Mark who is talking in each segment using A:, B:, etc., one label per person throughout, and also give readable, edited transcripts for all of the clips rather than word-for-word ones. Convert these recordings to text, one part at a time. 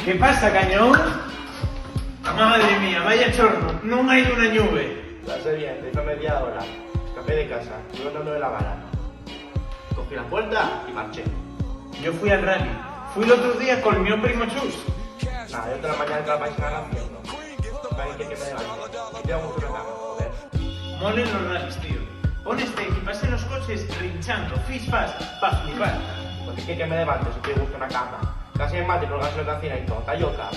A: ¿Qué pasa, cañón? Madre mía, vaya chorno, non hai unha nube.
B: La serie hizo media hora. Escapé de casa, iba andando de la gana. Cogí la puerta y marché.
A: Yo fui al rally. Fui el otro día con mi primo Chus.
B: Nada, yo otra mañana que la vais a ganar haciendo. ¿Alguien quiere que me levante? Y tengo mucho que cama, joder.
A: Molen los rallies, tío. Pones que pasen los coches rinchando, fast, pa' flipar.
B: Porque quiere que me levante si te gusta una cama. Casi me mate por gas de cocina y todo. Tayoca.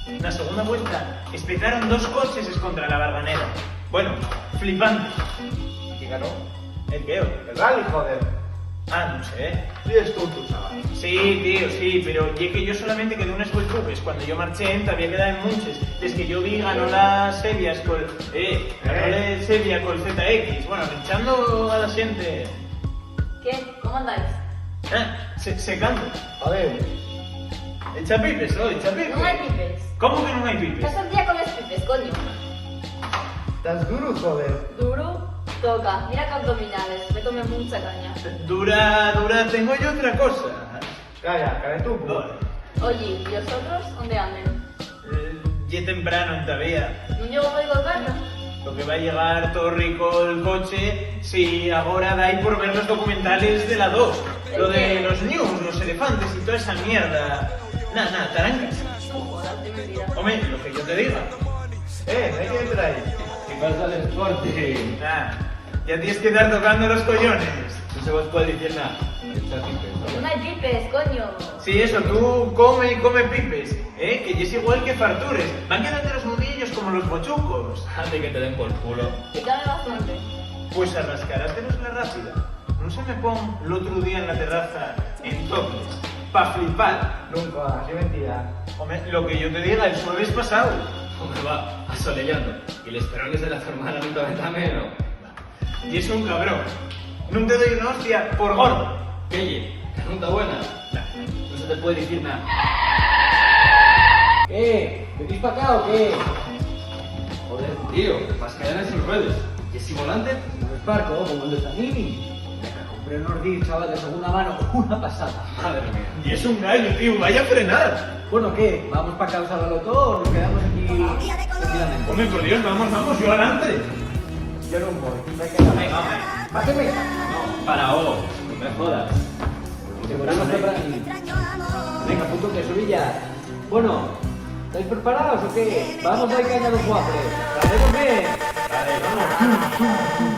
A: En la segunda vuelta, espetaron 2 coches contra la Barbanera. Bueno, flipante.
B: ¿Y ganó?
A: El peor.
B: El rally, joder.
A: Ah, no sé.
B: Sí, es tonto, chaval.
A: Sí, tío, sí, pero ye que yo solamente quedé unas vueltas. Cuando yo marché, todavía quedaba en muchas. Des que yo vi ganó las Sevias con... ganó la Sevilla con ZX. Bueno, rinchando a la gente.
C: ¿Qué? ¿Cómo andáis?
A: Secando.
B: A ver.
A: Echa pipes, echa pipes.
C: Non hai pipes.
A: ¿Cómo que no hay pipes?
C: Estás el día con los pipes, coño.
B: Estás duro, joder.
C: Duro, toca. Mira que abdominales, me tomé mucha caña.
A: Dura, tengo yo otra cosa.
B: Calla, cara tú, pues.
C: Oye, ¿y vosotros dónde anden?
A: Ya temprano todavía.
C: ¿No llevo código de carro?
A: Lo que va a llegar todo rico el coche si ahora dais por ver los documentales de la 2. Lo de los news, los elefantes y toda esa mierda. Nada, tarancas.
C: No jodas, qué mentira.
A: Hombre, lo que yo te diga.
B: ¿hay que entrar ahí?
D: ¿Qué pasa el deporte?
A: Nah, ya tienes que estar tocando los collones.
D: No se vos puede decir nada. Echa pipes.
C: No hay pipes, coño.
A: Sí, eso, tú come y come pipes, que es igual que fartures. Van quedando los nudillos como los bochucos.
D: Ande que te den por culo.
C: Pícame bastante.
A: Pues arrascarássenos la rápida. Non se me pon l'otro día en la terraza en toples, pa' flipar.
B: Nunca, así mentira.
A: Hombre, lo que yo te diga, el jueves pasado.
D: Hombre, va, asolellando. Y los perones de la hermana nunca ven también, ¿no?
A: Y es un cabrón. No te doy una hostia por gordo.
D: ¿Qué? ¿Pregunta buena? No se te puede decir nada. ¿Qué? ¿Venís para acá o qué? Joder, tío, vas a caer en sus redes. ¿Y ese volante?
E: No es barco, como el de Zanini. Me compré un Ordi, chaval, de segunda mano, una pasada.
D: Madre mía.
A: Y es un gallo, tío, vaya a frenar.
E: Bueno, ¿qué? ¿Vamos para causar la loto o nos quedamos aquí tranquilamente?
A: Hombre, por Dios, vamos, yo adelante.
B: Yo no voy. Me quedo.
A: Venga, hombre.
B: Páseme.
D: No, para vos, no me jodas.
E: Seguramos para aquí. Venga, punto que subilla. Bueno, ¿estáis preparados o qué? Vamos a ir caña los guapres. ¡Dale, hombre!
D: Vale, vamos.